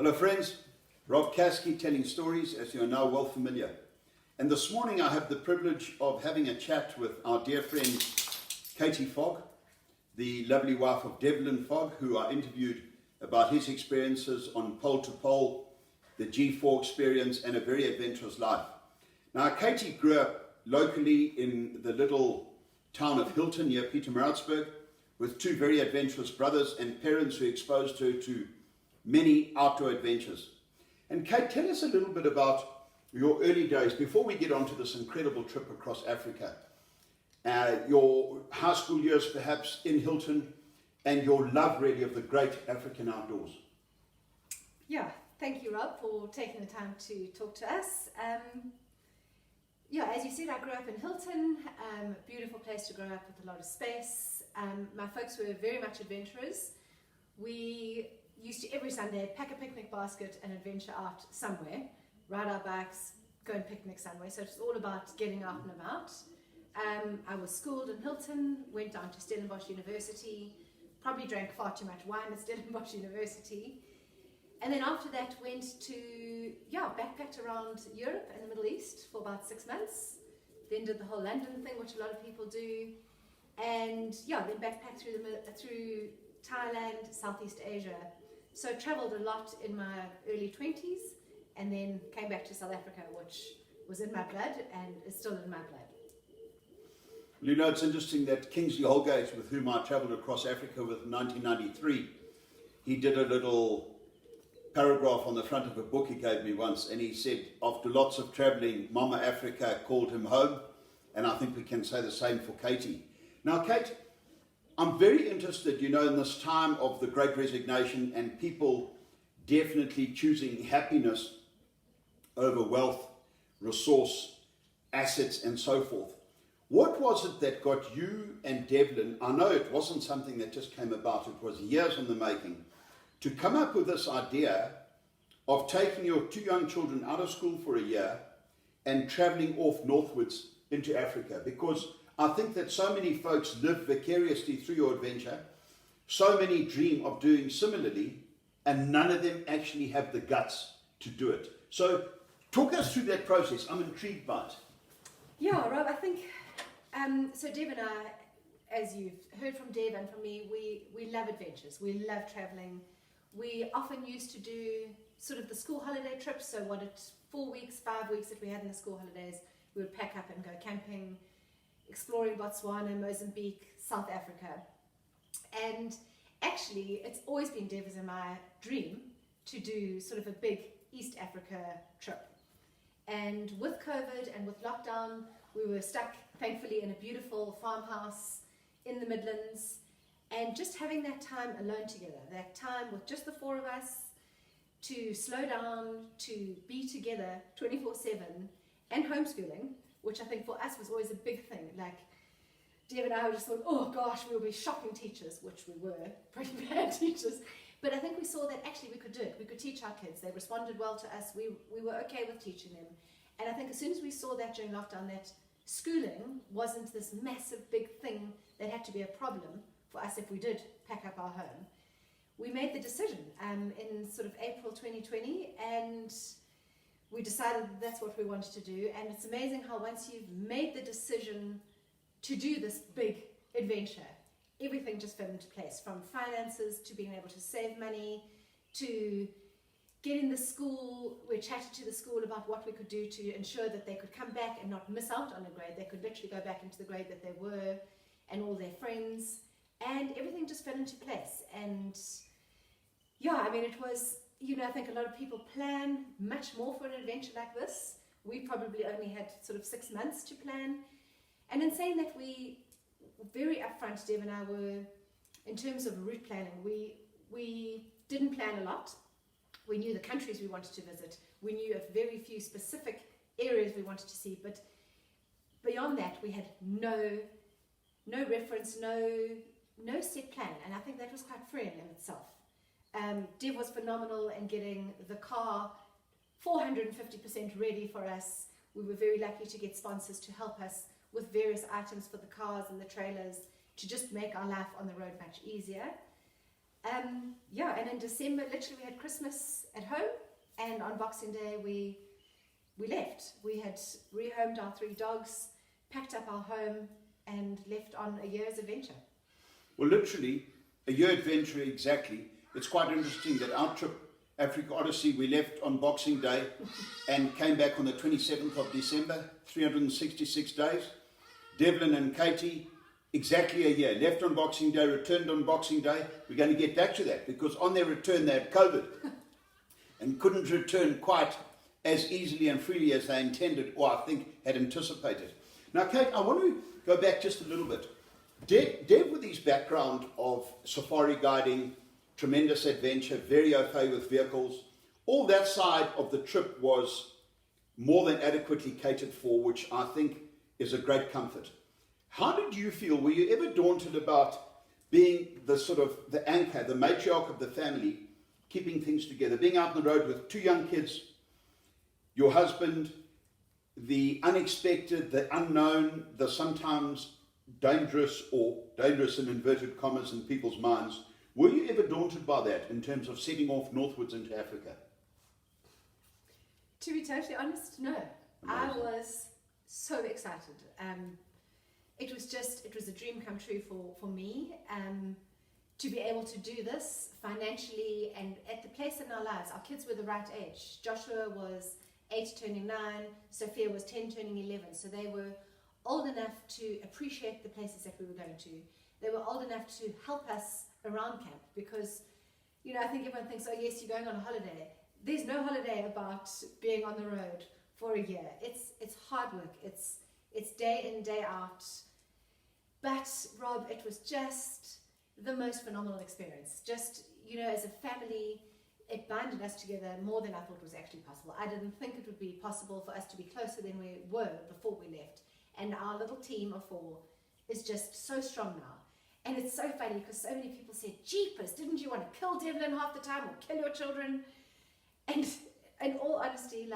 Hello friends, Rob Caskie telling stories as you are now well familiar. And this morning I have the privilege of having a chat with our dear friend Katie Fogg, the lovely wife of Devlin Fogg, who I interviewed about his experiences on pole to pole, the G4 experience and a very adventurous life. Now Katie grew up locally in the little town of Hilton near Pietermaritzburg with two very adventurous brothers and parents who exposed her to many outdoor adventures. And Kate, tell us a little bit about your early days before we get on to this incredible trip across Africa. Your high school years perhaps in Hilton and your love really of the great African outdoors. Yeah, thank you Rob for taking the time to talk to us. As you said, I grew up in Hilton, a beautiful place to grow up with a lot of space. My folks were very much adventurers. We used to every Sunday pack a picnic basket and adventure out somewhere, ride our bikes, go and picnic somewhere. So it's all about getting out and about. I was schooled in Hilton, went down to Stellenbosch University, probably drank far too much wine at Stellenbosch University. And then after that went to, backpacked around Europe and the Middle East for about 6 months. Then did the whole London thing, which a lot of people do. And then backpacked through Thailand, Southeast Asia. So travelled a lot in my early 20s and then came back to South Africa, which was in my blood and is still in my blood. Well, you know, it's interesting that Kingsley Holgate, with whom I travelled across Africa with in 1993, he did a little paragraph on the front of a book he gave me once, and he said, after lots of travelling, Mama Africa called him home, and I think we can say the same for Katie. Now, Kate, I'm very interested, in this time of the Great Resignation and people definitely choosing happiness over wealth, resource, assets, and so forth. What was it that got you and Devlin, I know it wasn't something that just came about, it was years in the making, to come up with this idea of taking your two young children out of school for a year and traveling off northwards into Africa? Because I think that so many folks live vicariously through your adventure, so many dream of doing similarly, and none of them actually have the guts to do it. So talk us through that process. I'm intrigued by it. Yeah, Rob, I think, so Deb and I, as you've heard from Deb and from me, we love adventures. We love traveling. We often used to do sort of the school holiday trips, so 4 weeks, 5 weeks that we had in the school holidays, we would pack up and go camping, exploring Botswana, Mozambique, South Africa. And actually, it's always been Dev's and my dream to do sort of a big East Africa trip. And with COVID and with lockdown, we were stuck, thankfully, in a beautiful farmhouse in the Midlands. And just having that time alone together, that time with just the four of us to slow down, to be together 24/7, and homeschooling, which I think for us was always a big thing. Like, Deb and I just thought, oh gosh, we'll be shocking teachers, which we were, pretty bad teachers. But I think we saw that actually we could do it. We could teach our kids. They responded well to us. We were okay with teaching them. And I think as soon as we saw that during lockdown, that schooling wasn't this massive big thing that had to be a problem for us if we did pack up our home, we made the decision in sort of April 2020, and we decided that's what we wanted to do. And it's amazing how once you've made the decision to do this big adventure, everything just fell into place, from finances to being able to save money to getting the school. We chatted to the school about what we could do to ensure that they could come back and not miss out on a grade. They could literally go back into the grade that they were, and all their friends, and everything just fell into place. And it was, I think a lot of people plan much more for an adventure like this. We probably only had sort of 6 months to plan. And in saying that, we very upfront, Deb and I were, in terms of route planning, we didn't plan a lot. We knew the countries we wanted to visit. We knew of very few specific areas we wanted to see, but beyond that, we had no reference, no set plan. And I think that was quite freeing in itself. Deb was phenomenal in getting the car 450% ready for us. We were very lucky to get sponsors to help us with various items for the cars and the trailers to just make our life on the road much easier. Yeah, and in December, literally, we had Christmas at home, and on Boxing Day, we left. We had rehomed our 3 dogs, packed up our home, and left on a year's adventure. Well, literally, a year adventure exactly. It's quite interesting that our trip, Africa Odyssey, we left on Boxing Day and came back on the 27th of December, 366 days. Devlin and Katie, exactly a year. Left on Boxing Day, returned on Boxing Day. We're going to get back to that because on their return they had COVID and couldn't return quite as easily and freely as they intended or I think had anticipated. Now, Kate, I want to go back just a little bit. Dev with his background of safari guiding, tremendous adventure, very au fait with vehicles, all that side of the trip was more than adequately catered for, which I think is a great comfort. How did you feel? Were you ever daunted about being the sort of the anchor, the matriarch of the family, keeping things together, being out on the road with 2 young kids, your husband, the unexpected, the unknown, the sometimes dangerous or dangerous in inverted commas in people's minds? Were you ever daunted by that in terms of setting off northwards into Africa? To be totally honest, no. Amazing. I was so excited. It was a dream come true for me to be able to do this financially and at the place in our lives. Our kids were the right age. Joshua was 8 turning 9, Sophia was 10 turning 11. So they were old enough to appreciate the places that we were going to. They were old enough to help us around camp because, I think everyone thinks, oh yes, you're going on a holiday. There's no holiday about being on the road for a year. It's hard work. It's day in, day out. But Rob, it was just the most phenomenal experience. Just, as a family, it binded us together more than I thought was actually possible. I didn't think it would be possible for us to be closer than we were before we left. And our little team of 4 is just so strong now. And it's so funny because so many people said, jeepers, didn't you want to kill Devlin half the time or kill your children? And in all honesty,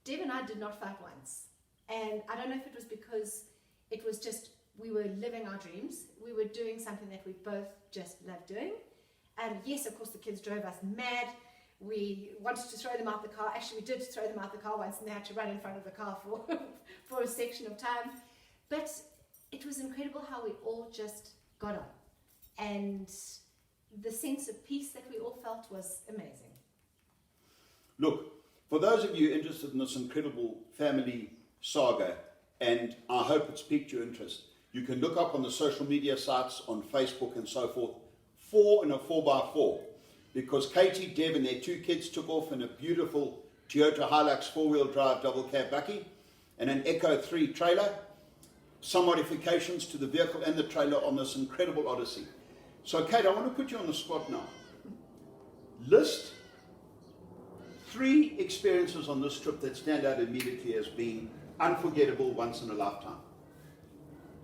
Dev and I did not fight once. And I don't know if it was because it was just, we were living our dreams. We were doing something that we both just loved doing. And yes, of course, the kids drove us mad. We wanted to throw them out the car. Actually, we did throw them out the car once and they had to run in front of the car for a section of time. But it was incredible how we all just got on. And the sense of peace that we all felt was amazing. Look, for those of you interested in this incredible family saga, and I hope it's piqued your interest, you can look up on the social media sites, on Facebook and so forth, 4 in a 4x4. Because Katie, Dev and their 2 kids took off in a beautiful Toyota Hilux 4-wheel drive double cab bakkie and an Echo 3 trailer. Some modifications to the vehicle and the trailer on this incredible odyssey. So Kate, I want to put you on the spot now. List 3 experiences on this trip that stand out immediately as being unforgettable, once in a lifetime.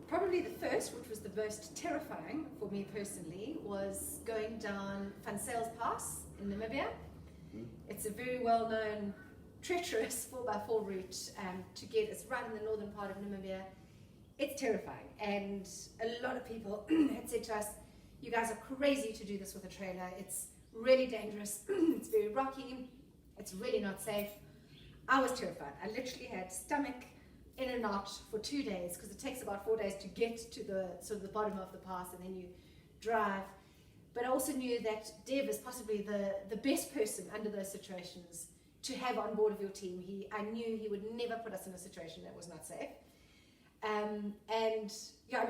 Probably the first, which was the most terrifying for me personally, was going down Van Sail's Pass in Namibia. It's a very well-known, treacherous 4x4 route to get us right in the northern part of Namibia. It's terrifying, and a lot of people had said to us, you guys are crazy to do this with a trailer. It's really dangerous. It's very rocky. It's really not safe. I was terrified. I literally had stomach in a knot for 2 days because it takes about 4 days to get to the sort of the bottom of the pass, and then you drive. But I also knew that Dev is possibly the best person under those situations to have on board of your team. I knew he would never put us in a situation that was not safe.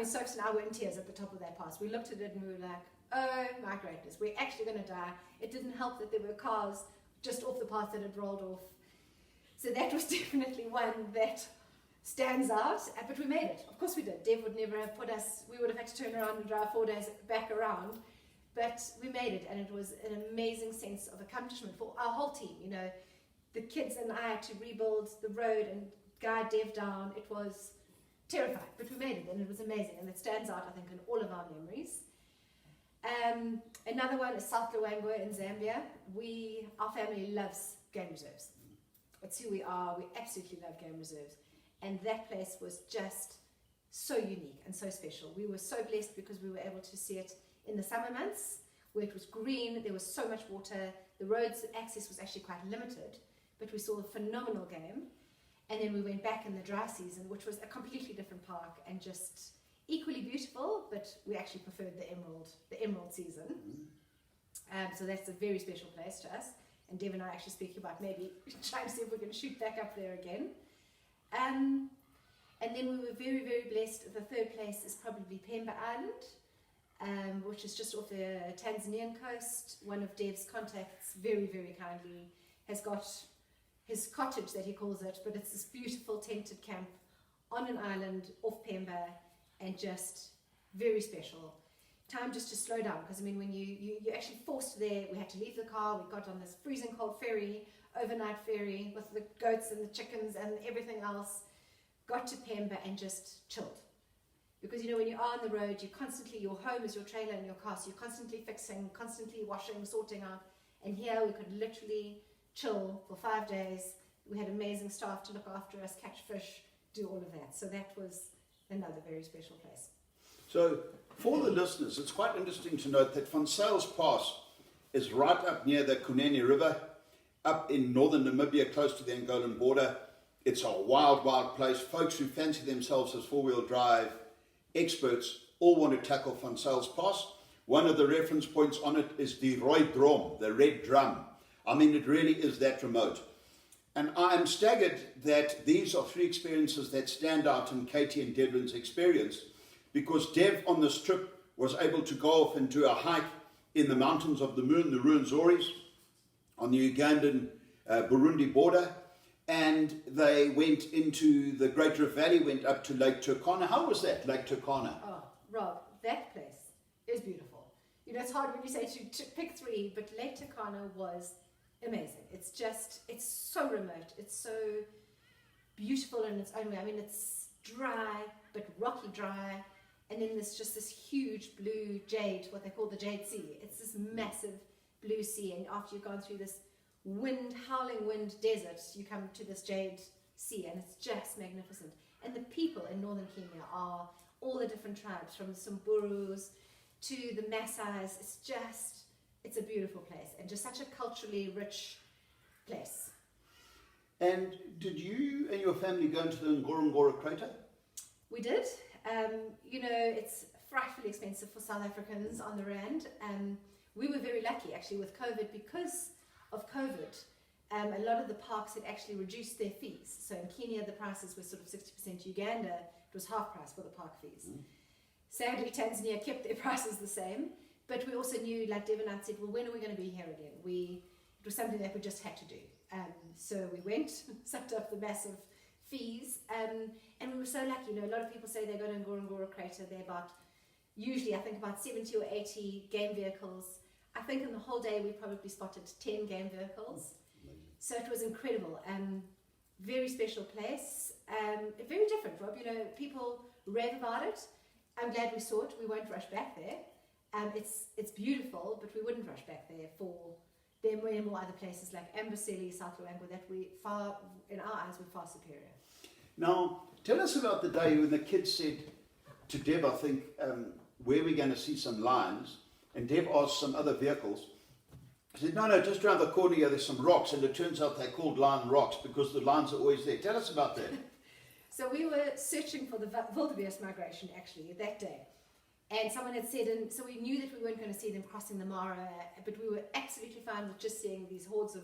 Sophie and I were in tears at the top of that pass. We looked at it and we were like, oh my greatness, we're actually going to die. It didn't help that there were cars just off the path that had rolled off. So that was definitely one that stands out, but we made it. Of course we did. Dev would never have put us, we would have had to turn around and drive 4 days back around, but we made it, and it was an amazing sense of accomplishment for our whole team. The kids and I had to rebuild the road and guide Dev down. It was terrifying, but we made it, and it was amazing, and it stands out, I think, in all of our memories. Another one is South Luangwa in Zambia. Our family loves game reserves. It's who we are. We absolutely love game reserves. And that place was just so unique and so special. We were so blessed because we were able to see it in the summer months where it was green, there was so much water, the roads access was actually quite limited, but we saw a phenomenal game. And then we went back in the dry season, which was a completely different park and just equally beautiful, but we actually preferred the emerald season. So that's a very special place to us. And Dev and I are actually speaking about maybe trying to see if we can shoot back up there again. And then we were very, very blessed. The third place is probably Pemba Island, which is just off the Tanzanian coast. One of Dev's contacts very, very kindly has got his cottage that he calls it, but it's this beautiful tented camp on an island off Pemba, and just very special. Time just to slow down, because I mean, when you're actually forced there, we had to leave the car, we got on this freezing cold ferry, overnight ferry, with the goats and the chickens and everything else, got to Pemba and just chilled. Because you know, when you are on the road, you constantly, your home is your trailer and your car, so you're constantly fixing, constantly washing, sorting out, and here we could literally chill for 5 days. We had amazing staff to look after us, catch fish, do all of that. So that was another very special place. So for the listeners, it's quite interesting to note that Van Sails Pass is right up near the Kunene River, up in northern Namibia, close to the Angolan border. It's a wild, wild place. Folks who fancy themselves as four-wheel drive experts all want to tackle Van Sails Pass. One of the reference points on it is the Rooi Drom, the red drum. I mean, it really is that remote. And I am staggered that these are three experiences that stand out in Katie and Devlin's experience, because Dev on this trip was able to go off and do a hike in the mountains of the moon, the Ruwenzoris, on the Ugandan-Burundi border, and they went into the Great Rift Valley, went up to Lake Turcon. How was that, Lake Turcon? Oh, Rob, that place is beautiful. You know, it's hard when you say to pick three, but Lake Turcon was amazing. It's just, it's so remote. It's so beautiful in its own way. I mean, it's dry, but rocky dry. And then there's just this huge blue jade, what they call the Jade Sea. It's this massive blue sea. And after you've gone through this howling wind desert, you come to this Jade Sea, and it's just magnificent. And the people in northern Kenya are all the different tribes, from the Samburus to the Maasais. It's a beautiful place, and just such a culturally rich place. And did you and your family go into the Ngorongoro crater? We did. You know, it's frightfully expensive for South Africans on the rand. We were very lucky actually with COVID. Because of COVID, a lot of the parks had actually reduced their fees. So in Kenya, the prices were sort of 60%. Uganda, it was half price for the park fees. Sadly, Tanzania kept their prices the same. But we also knew, like Dev and I said, well, when are we going to be here again? It was something that we just had to do. So we went, sucked up the massive fees, and we were so lucky. You know, a lot of people say they go to Ngorongoro crater. They're usually I think about 70 or 80 game vehicles. I think in the whole day we probably spotted 10 game vehicles. So it was incredible. Very special place. Very different, Rob. You know, people rave about it. I'm glad we saw it. We won't rush back there. It's beautiful, but we wouldn't rush back there for there are many more other places like Amboseli, South Luangwa, that in our eyes, we're far superior. Now, tell us about the day when the kids said to Dev, I think, where we're going to see some lions, and Dev asked some other vehicles. He said, no, just around the corner here, there's some rocks, and it turns out they're called lion rocks because the lions are always there. Tell us about that. So we were searching for the wildebeest migration, actually, that day. And someone had said, and so we knew that we weren't going to see them crossing the Mara, but we were absolutely fine with just seeing these hordes of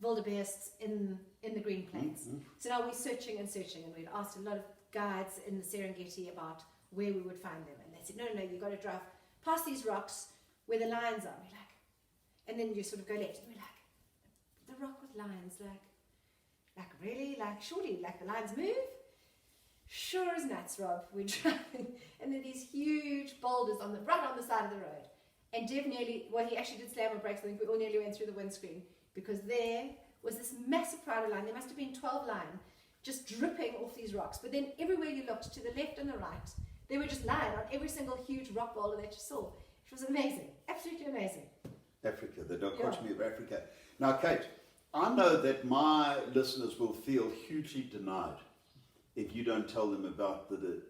wildebeests in the Green Plains. So now we're searching, and we'd asked a lot of guides in the Serengeti about where we would find them. And they said, no, you've got to drive past these rocks where the lions are. We're like, and then you sort of go left, and we're like, the rock with lions, like really? Like, surely, like the lions move? Sure as nuts, Rob. We're driving, and then these huge boulders right on the side of the road. And Dev he actually did slam on brakes. I think we all nearly went through the windscreen, because there was this massive crowd of lion. There must have been 12 lion just dripping off these rocks. But then everywhere you looked, to the left and the right, they were just lion on every single huge rock boulder that you saw. It was amazing, absolutely amazing. Africa, the dichotomy of Africa. Now, Kate, I know that my listeners will feel hugely denied if you don't tell them about the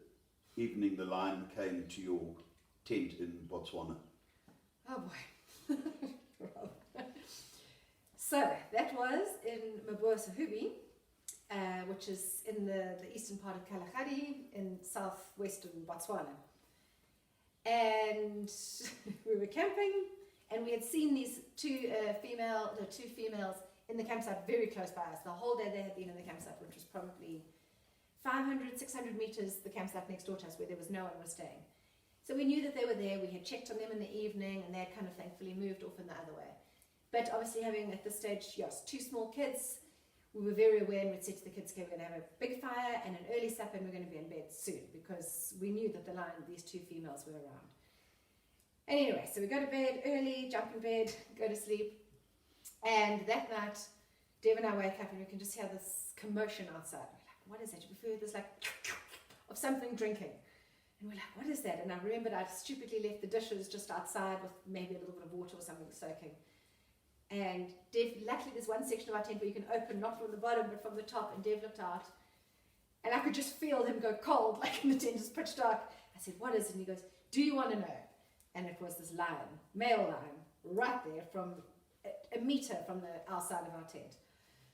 evening the lion came to your tent in Botswana. Oh boy. So that was in Mabuasahubi, which is in the eastern part of Kalahari in southwestern Botswana. And we were camping, and we had seen these two females in the campsite very close by us. The whole day they had been in the campsite, which was probably 500, 600 meters, the campsite next door to us, where there was no one was staying. So we knew that they were there. We had checked on them in the evening, and they had kind of thankfully moved off in the other way. But obviously having at this stage, yes, two small kids, we were very aware, and we'd said to the kids, okay, we're going to have a big fire and an early supper, and we're going to be in bed soon, because we knew that these two females were around. And anyway, so we go to bed early, jump in bed, go to sleep. And that night, Dev and I wake up and we can just hear this commotion outside. We're like, what is that? We heard this like of something drinking. And we're like, what is that? And I remembered I'd stupidly left the dishes just outside with maybe a little bit of water or something soaking. And Dev, luckily there's one section of our tent where you can open, not from the bottom, but from the top. And Dev looked out. And I could just feel him go cold, like in the tent is pitch dark. I said, what is it? And he goes, do you want to know? And it was this lion, male lion, right there from a meter from the outside of our tent.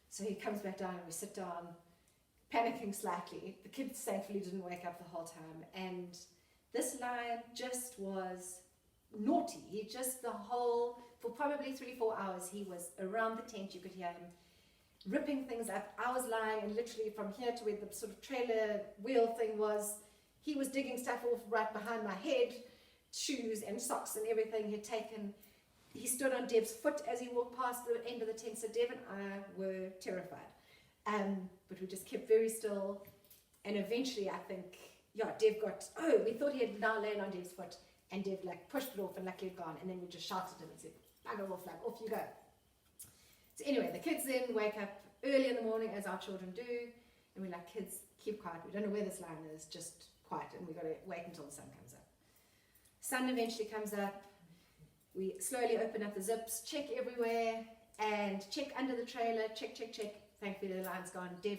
So he comes back down and we sit down, panicking slightly. The kids thankfully didn't wake up the whole time. And this lion just was naughty. For probably 3-4 hours, he was around the tent. You could hear him ripping things up. I was lying, and literally from here to where the sort of trailer wheel thing was, he was digging stuff off right behind my head, shoes and socks and everything he'd taken. He stood on Dev's foot as he walked past the end of the tent, so Dev and I were terrified. But we just kept very still, and eventually I think, Dev we thought he had now lain on Dev's foot, and Dev like pushed it off and luckily it gone, and then we just shouted at him and said, bugger off, like off you go. So anyway, the kids then wake up early in the morning, as our children do, and we're like, kids, keep quiet, we don't know where this lion is, just quiet, and we've got to wait until the sun comes up. Sun eventually comes up. We slowly open up the zips, check everywhere, and check under the trailer, check. Thankfully the lion's gone. Dev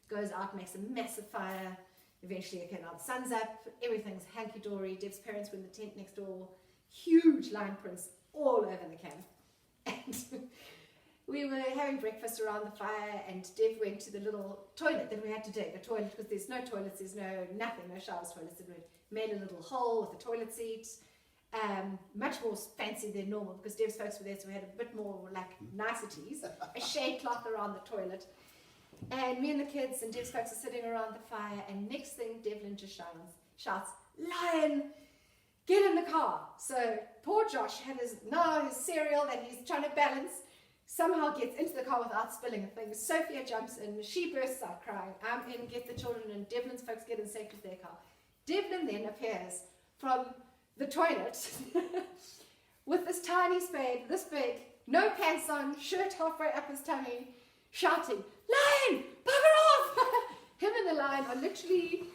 goes out, makes a massive fire. Eventually, okay, now the sun's up, everything's hanky-dory. Dev's parents were in the tent next door. Huge lion prints all over the camp. And we were having breakfast around the fire, and Dev went to the little toilet that we had to dig, a toilet, because there's no toilets, there's no showers, toilets. And we made a little hole with a toilet seat. Much more fancy than normal because Dev's folks were there, so we had a bit more like niceties. A shade cloth around the toilet, and me and the kids and Dev's folks are sitting around the fire, and next thing Devlin just shouts, "Lion, get in the car!" So poor Josh had his cereal that he's trying to balance, somehow gets into the car without spilling a thing. Sophia jumps in, she bursts out crying. I'm in, get the children in. Devlin's folks get in safely to their car. Devlin then appears from the toilet with this tiny spade, this big, no pants on, shirt halfway up his tummy, shouting, "Lion, bugger off!" Him and the lion are literally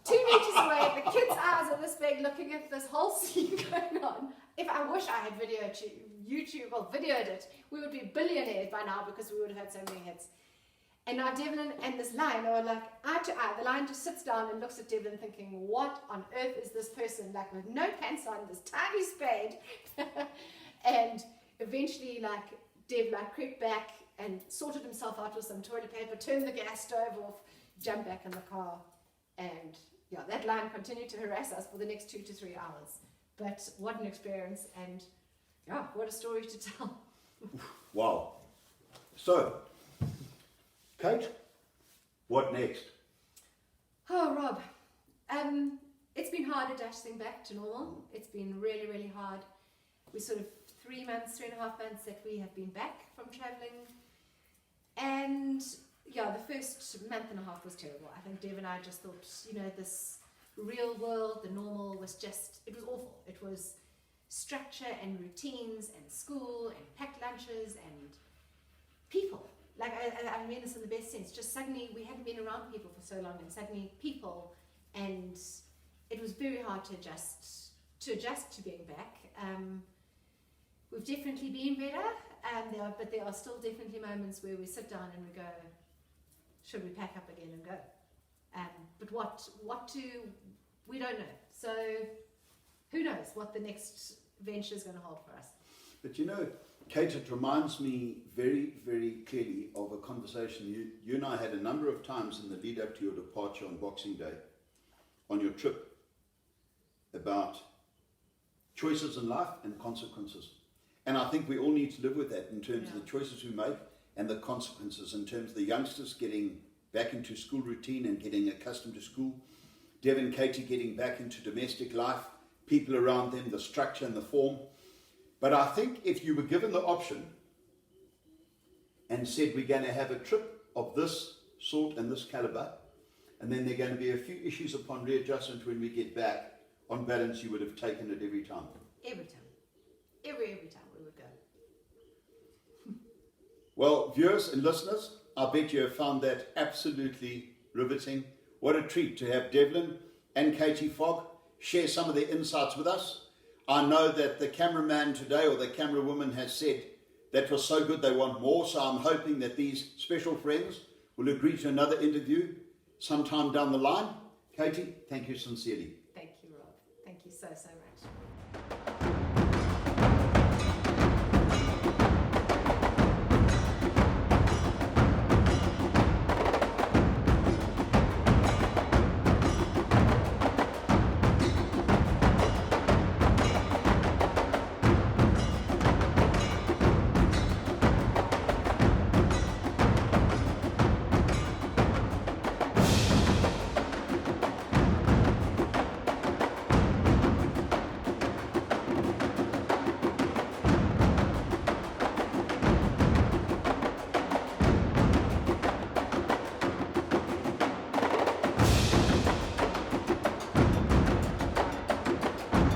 2 meters away. The kids' eyes are this big, looking at this whole scene going on. If I wish I had videoed it, we would be billionaires by now because we would have had so many hits. And now Devlin and this lion are like eye to eye. The lion just sits down and looks at Devlin thinking, what on earth is this person, like with no pants on, this tiny spade? And eventually like Dev like crept back and sorted himself out with some toilet paper, turned the gas stove off, jumped back in the car, and that lion continued to harass us for the next 2 to 3 hours. But what an experience, and what a story to tell. Wow. So, Kate, what next? Oh, Rob, it's been hard adjusting back to normal. It's been really, really hard. We sort of 3.5 months that we have been back from traveling, and the first month and a half was terrible. I think Dev and I just thought, this real world, the normal was it was awful. It was structure and routines and school and packed lunches and people. Like, I mean this in the best sense. Just suddenly, we hadn't been around people for so long, and suddenly people, and it was very hard to adjust to being back. We've definitely been better, but there are still definitely moments where we sit down and we go, should we pack up again and go? But what to, we don't know. So who knows what the next venture is going to hold for us. But you know, Kate, it reminds me very, very clearly of a conversation you and I had a number of times in the lead up to your departure on Boxing Day, on your trip, about choices in life and consequences. And I think we all need to live with that in terms of the choices we make and the consequences, in terms of the youngsters getting back into school routine and getting accustomed to school, Dev and Katie getting back into domestic life, people around them, the structure and the form. But I think if you were given the option and said we're going to have a trip of this sort and this caliber, and then there are going to be a few issues upon readjustment when we get back, on balance you would have taken it every time. Every time. Every time we would go. Well, viewers and listeners, I bet you have found that absolutely riveting. What a treat to have Devlin and Katie Fogg share some of their insights with us. I know that the cameraman today, or the camera woman, has said that was so good they want more, so I'm hoping that these special friends will agree to another interview sometime down the line. Katie, thank you sincerely. Thank you, Rob. Thank you so, so much.